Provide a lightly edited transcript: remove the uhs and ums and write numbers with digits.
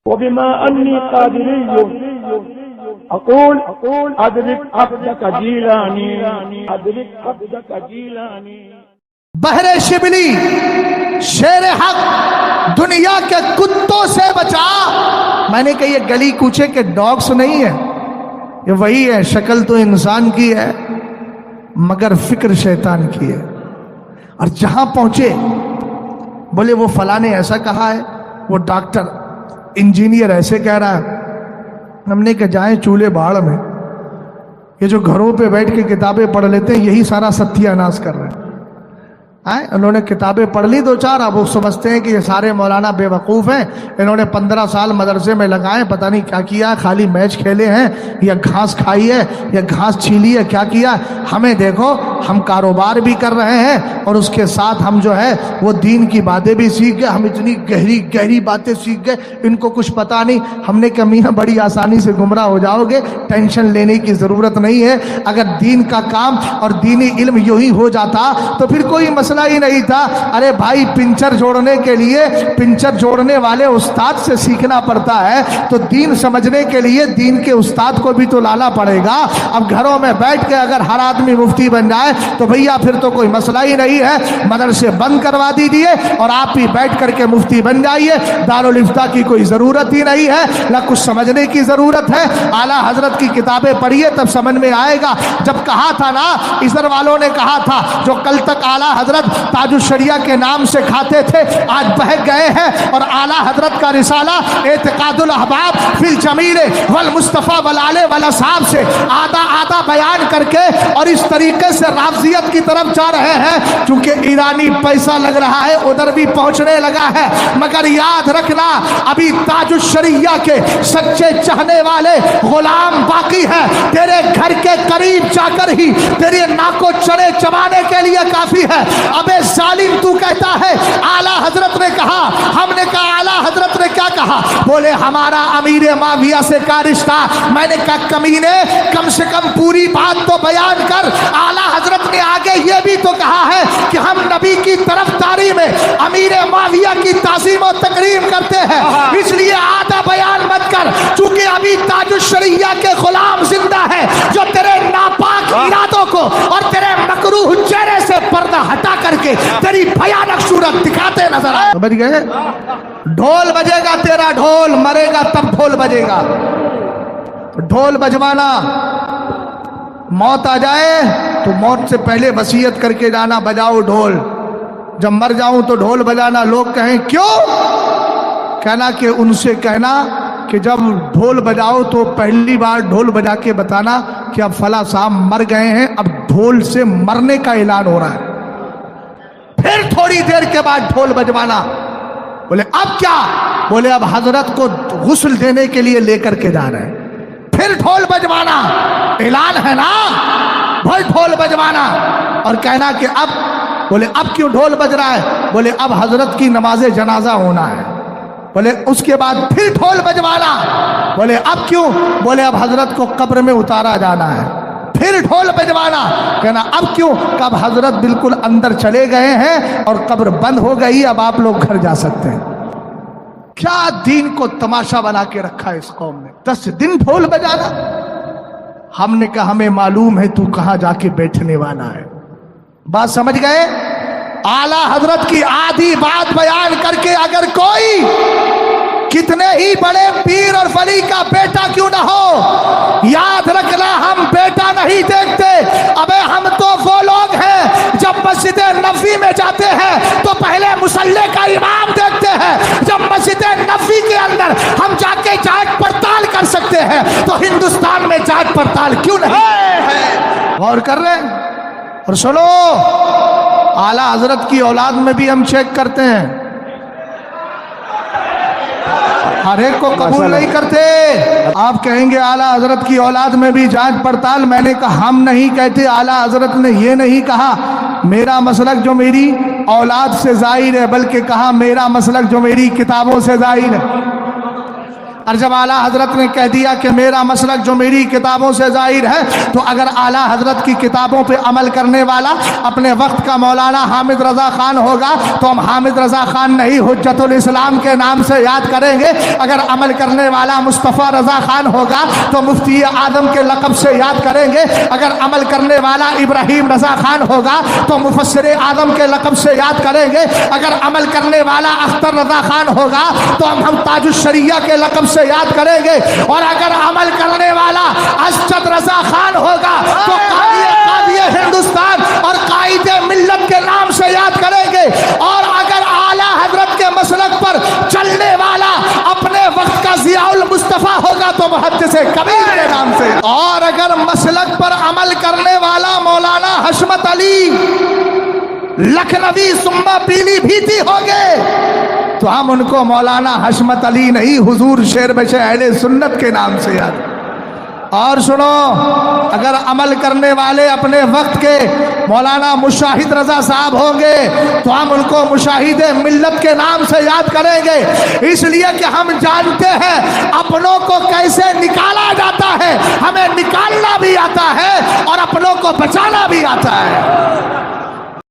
وبما أني قادري أقول أدرك عبدك جيلاني أدرك عبدك جيلاني. بحر شبلی شیر حق دنیا کے کتوں سے بچا. میں نے کہا یہ گلی کوچے کے ڈاگس نہیں ہے، یہ وہی ہے، شکل تو انسان کی ہے مگر فکر شیطان کی ہے. اور جہاں پہنچے بولے وہ فلاں نے ایسا کہا ہے، وہ ڈاکٹر انجینئر ایسے کہہ رہا ہے. ہم نے کہا جائیں چولہے باڑ میں، یہ جو گھروں پہ بیٹھ کے کتابیں پڑھ لیتے ہیں یہی سارا ستیہ ناش کر رہے ہیں. انہوں نے کتابیں پڑھ لی دو چار، اب وہ سمجھتے ہیں کہ یہ سارے مولانا بے وقوف ہیں، انہوں نے 15 سال مدرسے میں لگائے، پتہ نہیں کیا کیا، خالی میچ کھیلے ہیں یا گھاس کھائی ہے یا گھاس چھیلی ہے، کیا کیا. ہمیں دیکھو ہم کاروبار بھی کر رہے ہیں اور اس کے ساتھ ہم جو ہے وہ دین کی باتیں بھی سیکھ گئے. ہم اتنی گہری گہری باتیں سیکھ گئے، ان کو کچھ پتہ نہیں. ہم نے کہا میاں بڑی آسانی سے گمراہ ہو جاؤ گے، ٹینشن لینے کی ضرورت نہیں ہے. اگر دین کا کام اور دینی علم یوں ہی ہو جاتا تو پھر کوئی مسئلہ ہی نہیں تھا. ارے بھائی پنچر جوڑنے کے لیے پنچر جوڑنے والے استاد سے سیکھنا پڑتا ہے، تو دین سمجھنے کے لیے دین کے استاد کو بھی تو لانا پڑے گا. اب گھروں میں بیٹھ کے اگر ہر آدمی مفتی بن جائے تو بھیا پھر تو کوئی مسئلہ ہی نہیں ہے. مدرسے بند کروا دیجیے اور آپ ہی بیٹھ کر کے مفتی بن جائیے. دارالفتہ کی کوئی ضرورت ہی نہیں ہے، نہ کچھ سمجھنے کی ضرورت ہے. اعلیٰ حضرت کی کتابیں پڑھیے تب سمجھ میں آئے گا. جب کہا تھا نا اسر والوں نے کہا تھا جو کل تک اعلیٰ حضرت تاج الشریعہ کے نام سے کھاتے تھے آج بہک گئے ہیں، اور اعلیٰ حضرت کا رسالہ اعتقاد الاحباب فی الجمیل والمصطفیٰ والآل والاصحاب سے آدھا آدھا بیان کر کے اور اس طریقے سے رافضیت کی طرف جا رہے ہیں. چونکہ ایرانی پیسہ لگ رہا ہے ادھر بھی پہنچنے لگا ہے، مگر یاد رکھنا ابھی تاج الشریعہ کے سچے چاہنے والے غلام باقی ہیں. تیرے گھر کے قریب جا کر ہی تیرے ناکو چڑے چبانے کے لیے کافی ہے. ابے ظالم تو کہتا ہے اعلیٰ حضرت نے کہا. ہم نے کہا اعلیٰ حضرت نے کیا کہا؟ بولے ہمارا امیر معاویہ سے کا رشتہ. میں نے کہا کمینے کم سے کم پوری بات تو بیان کر. اعلیٰ حضرت نے آگے یہ بھی تو کہا ہے کہ ہم نبی کی طرفداری میں امیر معاویہ کی تعظیم و تکریم کرتے ہیں، اس لیے آدھا بیان مت کر. چونکہ ابھی تاج الشریعہ کے غلام زندہ ہے جو تیرے ناپاک ارادوں کو اور تیرے مکروہ چہرے سے پردہ ہٹا کر کے تیری بھیانک صورت دکھاتے نظر آئے. سمجھ گئے؟ ڈھول بجے گا تیرا، ڈھول مرے گا تب ڈھول بجے گا. ڈھول بجوانا، موت آ جائے تو موت سے پہلے وصیت کر کے جانا بجاؤ ڈھول، جب مر جاؤں تو ڈھول بجانا. لوگ کہیں کیوں؟ کہنا کہ ان سے کہنا کہ جب ڈھول بجاؤ تو پہلی بار ڈھول بجا کے بتانا کہ اب فلاں صاحب مر گئے ہیں، اب ڈھول سے مرنے کا اعلان ہو رہا ہے. پھر تھوڑی دیر کے بعد ڈھول بجوانا. بولے اب کیا؟ بولے اب حضرت کو غسل دینے کے لیے لے کر کے جا رہے ہیں. پھر ڈھول بجوانا، اعلان ہے نا، پھر ڈھول بجوانا اور کہنا کہ اب. بولے اب کیوں ڈھول بج رہا ہے؟ بولے اب حضرت کی نماز جنازہ ہونا ہے. بولے اس کے بعد پھر ڈھول بجوانا. بولے اب کیوں؟ بولے اب حضرت کو قبر میں اتارا جانا ہے. پھر ڈھول بجوانا، کہنا اب کیوں؟ کہ اب حضرت بالکل اندر چلے گئے ہیں اور قبر بند ہو گئی، اب آپ لوگ گھر جا سکتے ہیں. کیا دین کو تماشا بنا کے رکھا ہے اس قوم نے. 10 دن ڈھول بجانا. ہم نے کہا ہمیں معلوم ہے تو کہاں جا کے بیٹھنے والا ہے. بات سمجھ گئے؟ اعلیٰ حضرت کی آدھی بات بیان کر کے اگر کوئی کتنے ہی بڑے پیر اور ولی کا بیٹا کیوں نہ ہو، یاد رکھنا ہم بیٹا نہیں دیکھتے. ابے ہم تو وہ لوگ ہیں جب مسجد نبوی میں جاتے ہیں تو پہلے مصلی کا امام دیکھتے ہیں. جب مسجد نبوی کے اندر ہم جا کے جانچ پڑتال کر سکتے ہیں تو ہندوستان میں جانچ پڑتال کیوں نہیں؟ غور کر رہے ہیں؟ اور سنو، اعلیٰ حضرت کی اولاد میں بھی ہم چیک کرتے ہیں، ہر ایک کو قبول نہیں کرتے. آپ کہیں گے اعلیٰ حضرت کی اولاد میں بھی جانچ پڑتال. میں نے کہا ہم نہیں کہتے، اعلیٰ حضرت نے یہ نہیں کہا میرا مسلک جو میری اولاد سے ظاہر ہے، بلکہ کہا میرا مسلک جو میری کتابوں سے ظاہر ہے. اور جب اعلیٰ حضرت نے کہہ دیا کہ میرا مسلک جو میری کتابوں سے ظاہر ہے، تو اگر اعلیٰ حضرت کی کتابوں پہ عمل کرنے والا اپنے وقت کا مولانا حامد رضا خان ہوگا تو ہم حامد رضا خان نہیں حجت الاسلام کے نام سے یاد کریں گے، اگر عمل کرنے والا مصطفیٰ رضا خان ہوگا تو مفتی اعظم کے لقب سے یاد کریں گے، اگر عمل کرنے والا ابراہیم رضا خان ہوگا تو مفسر اعظم کے لقب سے یاد کریں گے، اگر عمل کرنے والا اختر رضا خان ہوگا تو ہم تاج الشریعہ کے لقب سے یاد کریں گے، اور اگر عمل کرنے والا اسجد رضا خان ہوگا تو قاضی ہندوستان اور قائد ملت کے نام سے یاد کریں گے، اور اگر اعلیٰ حضرت کے مسلک پر چلنے والا اپنے وقت کا ضیاء المصطفیٰ ہوگا تو محدث کبیر کے نام سے، اور اگر مسلک پر عمل کرنے والا مولانا حشمت علی لکھنوی ثم پیلی بھیتی ہوگے تو ہم ان کو مولانا حشمت علی نہیں، حضور شیر بش اہل سنت کے نام سے یاد۔ اور سنو، اگر عمل کرنے والے اپنے وقت کے مولانا مشاہد رضا صاحب ہوں گے تو ہم ان کو مشاہد ملت کے نام سے یاد کریں گے، اس لیے کہ ہم جانتے ہیں اپنوں کو کیسے نکالا جاتا ہے، ہمیں نکالنا بھی آتا ہے اور اپنوں کو بچانا بھی آتا ہے۔